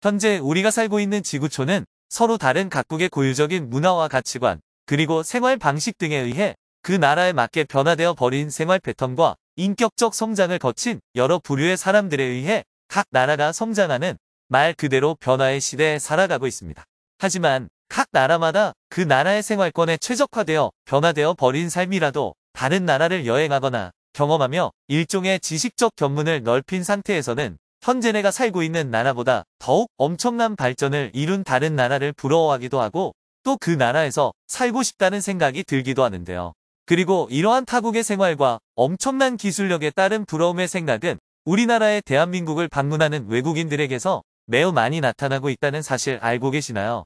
현재 우리가 살고 있는 지구촌은 서로 다른 각국의 고유적인 문화와 가치관, 그리고 생활 방식 등에 의해 그 나라에 맞게 변화되어 버린 생활 패턴과 인격적 성장을 거친 여러 부류의 사람들에 의해 각 나라가 성장하는 말 그대로 변화의 시대에 살아가고 있습니다. 하지만 각 나라마다 그 나라의 생활권에 최적화되어 변화되어 버린 삶이라도 다른 나라를 여행하거나 경험하며 일종의 지식적 견문을 넓힌 상태에서는 현재 내가 살고 있는 나라보다 더욱 엄청난 발전을 이룬 다른 나라를 부러워하기도 하고 또 그 나라에서 살고 싶다는 생각이 들기도 하는데요. 그리고 이러한 타국의 생활과 엄청난 기술력에 따른 부러움의 생각은 우리나라의 대한민국을 방문하는 외국인들에게서 매우 많이 나타나고 있다는 사실 알고 계시나요?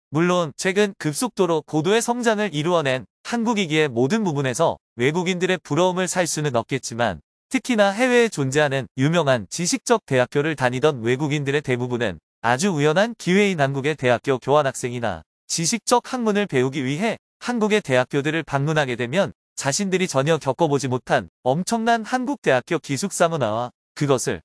물론 최근 급속도로 고도의 성장을 이루어낸 한국이기에 모든 부분에서 외국인들의 부러움을 살 수는 없겠지만 특히나 해외에 존재하는 유명한 지식적 대학교를 다니던 외국인들의 대부분은 아주 우연한 기회인 한국의 대학교 교환학생이나 지식적 학문을 배우기 위해 한국의 대학교들을 방문하게 되면 자신들이 전혀 겪어보지 못한 엄청난 한국 대학교 기숙사 문화와 그것을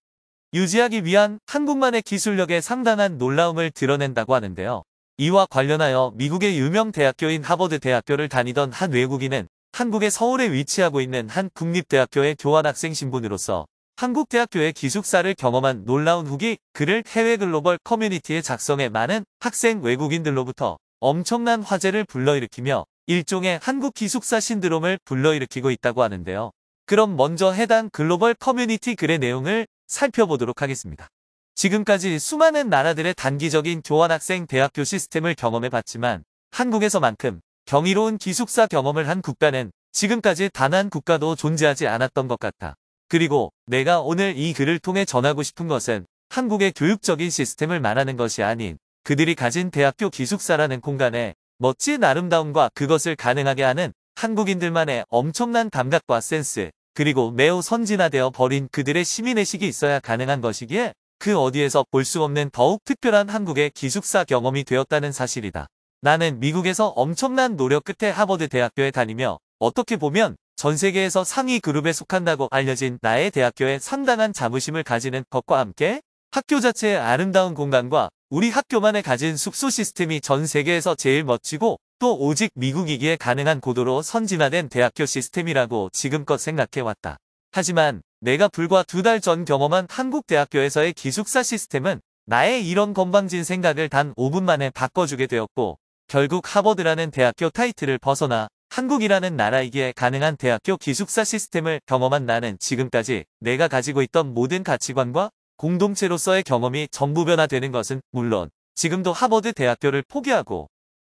유지하기 위한 한국만의 기술력에 상당한 놀라움을 드러낸다고 하는데요. 이와 관련하여 미국의 유명 대학교인 하버드 대학교를 다니던 한 외국인은 한국의 서울에 위치하고 있는 한 국립대학교의 교환학생 신분으로서 한국 대학교의 기숙사를 경험한 놀라운 후기 그를 해외 글로벌 커뮤니티에 작성해 많은 학생 외국인들로부터 엄청난 화제를 불러일으키며 일종의 한국 기숙사 신드롬을 불러일으키고 있다고 하는데요. 그럼 먼저 해당 글로벌 커뮤니티 글의 내용을 살펴보도록 하겠습니다. 지금까지 수많은 나라들의 단기적인 교환학생 대학교 시스템을 경험해봤지만 한국에서만큼 경이로운 기숙사 경험을 한 국가는 지금까지 단 한 국가도 존재하지 않았던 것 같아. 그리고 내가 오늘 이 글을 통해 전하고 싶은 것은 한국의 교육적인 시스템을 말하는 것이 아닌 그들이 가진 대학교 기숙사라는 공간에 멋진 아름다움과 그것을 가능하게 하는 한국인들만의 엄청난 감각과 센스, 그리고 매우 선진화되어 버린 그들의 시민의식이 있어야 가능한 것이기에 그 어디에서 볼 수 없는 더욱 특별한 한국의 기숙사 경험이 되었다는 사실이다. 나는 미국에서 엄청난 노력 끝에 하버드 대학교에 다니며 어떻게 보면 전 세계에서 상위 그룹에 속한다고 알려진 나의 대학교에 상당한 자부심을 가지는 것과 함께 학교 자체의 아름다운 공간과 우리 학교만에 가진 숙소 시스템이 전 세계에서 제일 멋지고 또 오직 미국이기에 가능한 고도로 선진화된 대학교 시스템이라고 지금껏 생각해왔다. 하지만 내가 불과 2달 전 경험한 한국 대학교에서의 기숙사 시스템은 나의 이런 건방진 생각을 단 5분 만에 바꿔주게 되었고 결국 하버드라는 대학교 타이틀을 벗어나 한국이라는 나라이기에 가능한 대학교 기숙사 시스템을 경험한 나는 지금까지 내가 가지고 있던 모든 가치관과 공동체로서의 경험이 전부 변화되는 것은 물론 지금도 하버드 대학교를 포기하고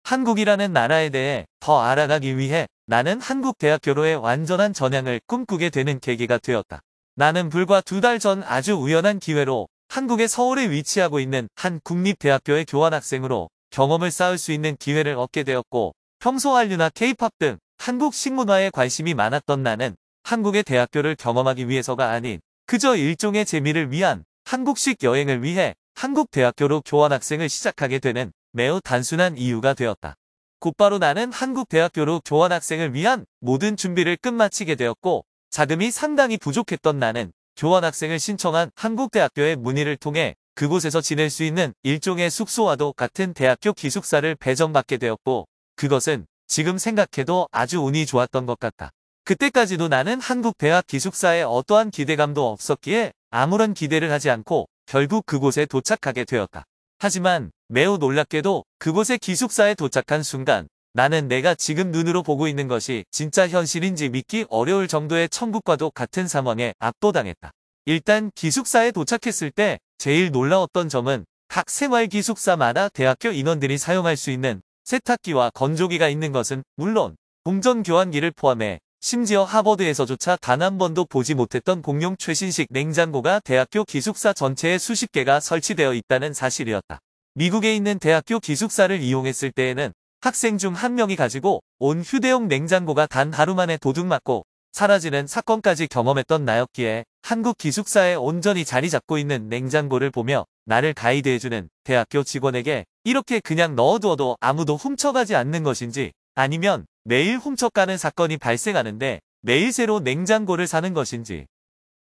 한국이라는 나라에 대해 더 알아가기 위해 나는 한국 대학교로의 완전한 전향을 꿈꾸게 되는 계기가 되었다. 나는 불과 2달 전 아주 우연한 기회로 한국의 서울에 위치하고 있는 한 국립대학교의 교환학생으로 경험을 쌓을 수 있는 기회를 얻게 되었고 평소 한류나 케이팝 등 한국 식문화에 관심이 많았던 나는 한국의 대학교를 경험하기 위해서가 아닌 그저 일종의 재미를 위한 한국식 여행을 위해 한국 대학교로 교환학생을 시작하게 되는 매우 단순한 이유가 되었다. 곧바로 나는 한국 대학교로 교환학생을 위한 모든 준비를 끝마치게 되었고 자금이 상당히 부족했던 나는 교환학생을 신청한 한국 대학교의 문의를 통해 그곳에서 지낼 수 있는 일종의 숙소와도 같은 대학교 기숙사를 배정받게 되었고 그것은 지금 생각해도 아주 운이 좋았던 것 같다. 그때까지도 나는 한국 대학 기숙사에 어떠한 기대감도 없었기에 아무런 기대를 하지 않고 결국 그곳에 도착하게 되었다. 하지만 매우 놀랍게도 그곳의 기숙사에 도착한 순간 나는 내가 지금 눈으로 보고 있는 것이 진짜 현실인지 믿기 어려울 정도의 천국과도 같은 상황에 압도당했다. 일단 기숙사에 도착했을 때 제일 놀라웠던 점은 각 생활 기숙사마다 대학교 인원들이 사용할 수 있는 세탁기와 건조기가 있는 것은 물론 동전 교환기를 포함해 심지어 하버드에서조차 단 한 번도 보지 못했던 공용 최신식 냉장고가 대학교 기숙사 전체에 수십 개가 설치되어 있다는 사실이었다. 미국에 있는 대학교 기숙사를 이용했을 때에는 학생 중 한 명이 가지고 온 휴대용 냉장고가 단 하루 만에 도둑맞고 사라지는 사건까지 경험했던 나였기에 한국 기숙사에 온전히 자리 잡고 있는 냉장고를 보며 나를 가이드해주는 대학교 직원에게 이렇게 그냥 넣어두어도 아무도 훔쳐가지 않는 것인지 아니면 매일 훔쳐가는 사건이 발생하는데 매일 새로 냉장고를 사는 것인지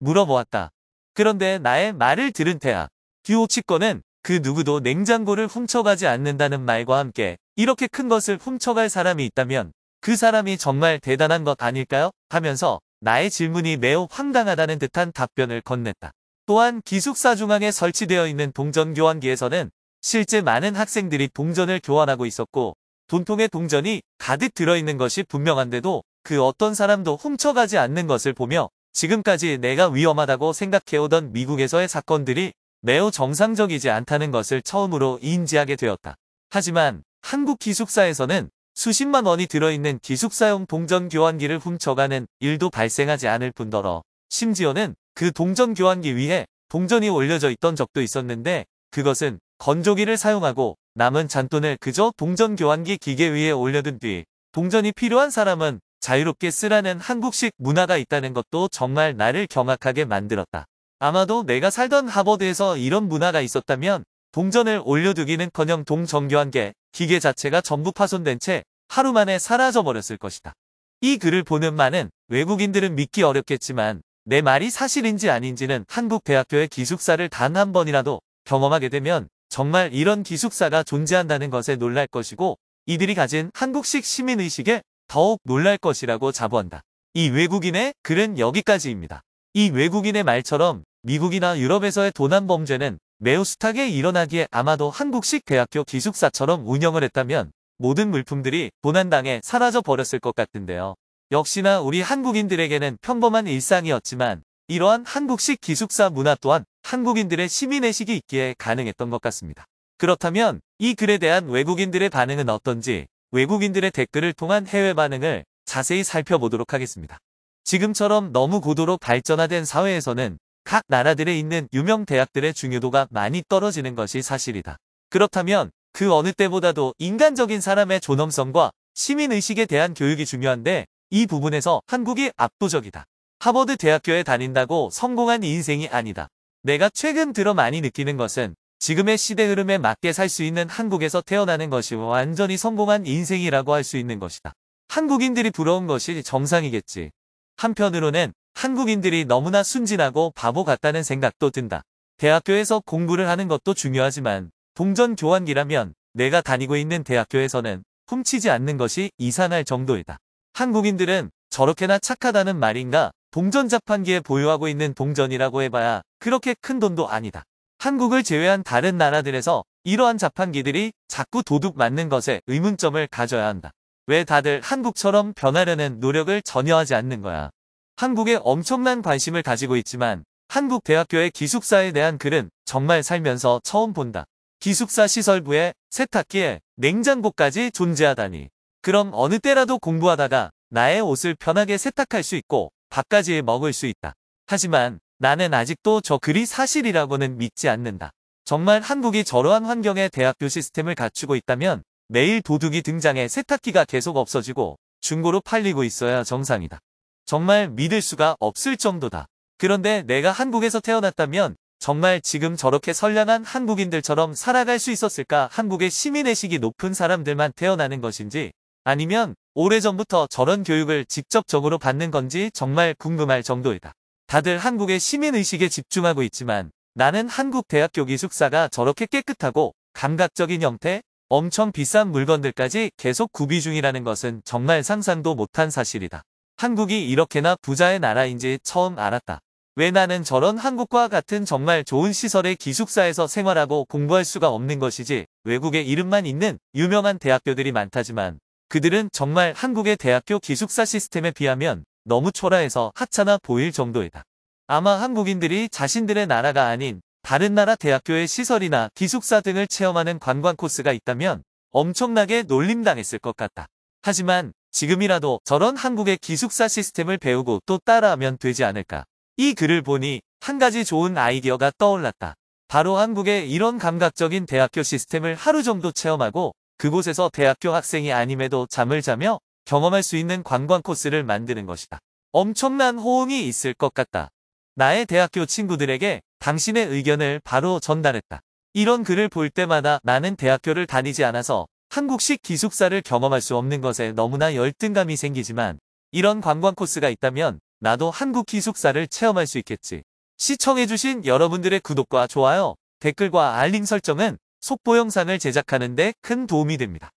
물어보았다. 그런데 나의 말을 들은 대학 듀오 측권은 그 누구도 냉장고를 훔쳐가지 않는다는 말과 함께 이렇게 큰 것을 훔쳐갈 사람이 있다면 그 사람이 정말 대단한 것 아닐까요? 하면서 나의 질문이 매우 황당하다는 듯한 답변을 건넸다. 또한 기숙사 중앙에 설치되어 있는 동전 교환기에서는 실제 많은 학생들이 동전을 교환하고 있었고 돈통에 동전이 가득 들어있는 것이 분명한데도 그 어떤 사람도 훔쳐가지 않는 것을 보며 지금까지 내가 위험하다고 생각해오던 미국에서의 사건들이 매우 정상적이지 않다는 것을 처음으로 인지하게 되었다. 하지만 한국 기숙사에서는 수십만 원이 들어있는 기숙사용 동전 교환기를 훔쳐가는 일도 발생하지 않을 뿐더러 심지어는 그 동전 교환기 위에 동전이 올려져 있던 적도 있었는데 그것은 건조기를 사용하고 남은 잔돈을 그저 동전 교환기 기계 위에 올려둔 뒤 동전이 필요한 사람은 자유롭게 쓰라는 한국식 문화가 있다는 것도 정말 나를 경악하게 만들었다. 아마도 내가 살던 하버드에서 이런 문화가 있었다면 동전을 올려두기는커녕 동전교환기 기계 자체가 전부 파손된 채 하루 만에 사라져버렸을 것이다. 이 글을 보는 많은 외국인들은 믿기 어렵겠지만 내 말이 사실인지 아닌지는 한국 대학교의 기숙사를 단 한 번이라도 경험하게 되면 정말 이런 기숙사가 존재한다는 것에 놀랄 것이고 이들이 가진 한국식 시민의식에 더욱 놀랄 것이라고 자부한다. 이 외국인의 글은 여기까지입니다. 이 외국인의 말처럼 미국이나 유럽에서의 도난범죄는 매우 숱하게 일어나기에 아마도 한국식 대학교 기숙사처럼 운영을 했다면 모든 물품들이 도난당해 사라져 버렸을 것 같은데요. 역시나 우리 한국인들에게는 평범한 일상이었지만 이러한 한국식 기숙사 문화 또한 한국인들의 시민의식이 있기에 가능했던 것 같습니다. 그렇다면 이 글에 대한 외국인들의 반응은 어떤지 외국인들의 댓글을 통한 해외 반응을 자세히 살펴보도록 하겠습니다. 지금처럼 너무 고도로 발전화된 사회에서는 각 나라들에 있는 유명 대학들의 중요도가 많이 떨어지는 것이 사실이다. 그렇다면 그 어느 때보다도 인간적인 사람의 존엄성과 시민의식에 대한 교육이 중요한데 이 부분에서 한국이 압도적이다. 하버드 대학교에 다닌다고 성공한 인생이 아니다. 내가 최근 들어 많이 느끼는 것은 지금의 시대 흐름에 맞게 살 수 있는 한국에서 태어나는 것이 완전히 성공한 인생이라고 할 수 있는 것이다. 한국인들이 부러운 것이 정상이겠지. 한편으로는 한국인들이 너무나 순진하고 바보 같다는 생각도 든다. 대학교에서 공부를 하는 것도 중요하지만 동전 교환기라면 내가 다니고 있는 대학교에서는 훔치지 않는 것이 이상할 정도이다. 한국인들은 저렇게나 착하다는 말인가? 동전 자판기에 보유하고 있는 동전이라고 해봐야 그렇게 큰 돈도 아니다. 한국을 제외한 다른 나라들에서 이러한 자판기들이 자꾸 도둑 맞는 것에 의문점을 가져야 한다. 왜 다들 한국처럼 변하려는 노력을 전혀 하지 않는 거야. 한국에 엄청난 관심을 가지고 있지만 한국 대학교의 기숙사에 대한 글은 정말 살면서 처음 본다. 기숙사 시설부에 세탁기에 냉장고까지 존재하다니. 그럼 어느 때라도 공부하다가 나의 옷을 편하게 세탁할 수 있고 밥까지 먹을 수 있다. 하지만 나는 아직도 저 글이 사실이라고는 믿지 않는다. 정말 한국이 저러한 환경의 대학교 시스템을 갖추고 있다면 매일 도둑이 등장해 세탁기가 계속 없어지고 중고로 팔리고 있어야 정상이다. 정말 믿을 수가 없을 정도다. 그런데 내가 한국에서 태어났다면 정말 지금 저렇게 선량한 한국인들처럼 살아갈 수 있었을까? 한국의 시민의식이 높은 사람들만 태어나는 것인지 아니면 오래전부터 저런 교육을 직접적으로 받는 건지 정말 궁금할 정도이다. 다들 한국의 시민의식에 집중하고 있지만 나는 한국 대학교 기숙사가 저렇게 깨끗하고 감각적인 형태, 엄청 비싼 물건들까지 계속 구비 중이라는 것은 정말 상상도 못한 사실이다. 한국이 이렇게나 부자의 나라인지 처음 알았다. 왜 나는 저런 한국과 같은 정말 좋은 시설의 기숙사에서 생활하고 공부할 수가 없는 것이지. 외국에 이름만 있는 유명한 대학교들이 많다지만 그들은 정말 한국의 대학교 기숙사 시스템에 비하면 너무 초라해서 하찮아 보일 정도이다. 아마 한국인들이 자신들의 나라가 아닌 다른 나라 대학교의 시설이나 기숙사 등을 체험하는 관광 코스가 있다면 엄청나게 놀림당했을 것 같다. 하지만 지금이라도 저런 한국의 기숙사 시스템을 배우고 또 따라하면 되지 않을까. 이 글을 보니 한 가지 좋은 아이디어가 떠올랐다. 바로 한국의 이런 감각적인 대학교 시스템을 하루 정도 체험하고 그곳에서 대학교 학생이 아님에도 잠을 자며 경험할 수 있는 관광 코스를 만드는 것이다. 엄청난 호응이 있을 것 같다. 나의 대학교 친구들에게 당신의 의견을 바로 전달했다. 이런 글을 볼 때마다 나는 대학교를 다니지 않아서 한국식 기숙사를 경험할 수 없는 것에 너무나 열등감이 생기지만 이런 관광 코스가 있다면 나도 한국 기숙사를 체험할 수 있겠지. 시청해주신 여러분들의 구독과 좋아요, 댓글과 알림 설정은 속보 영상을 제작하는 데 큰 도움이 됩니다.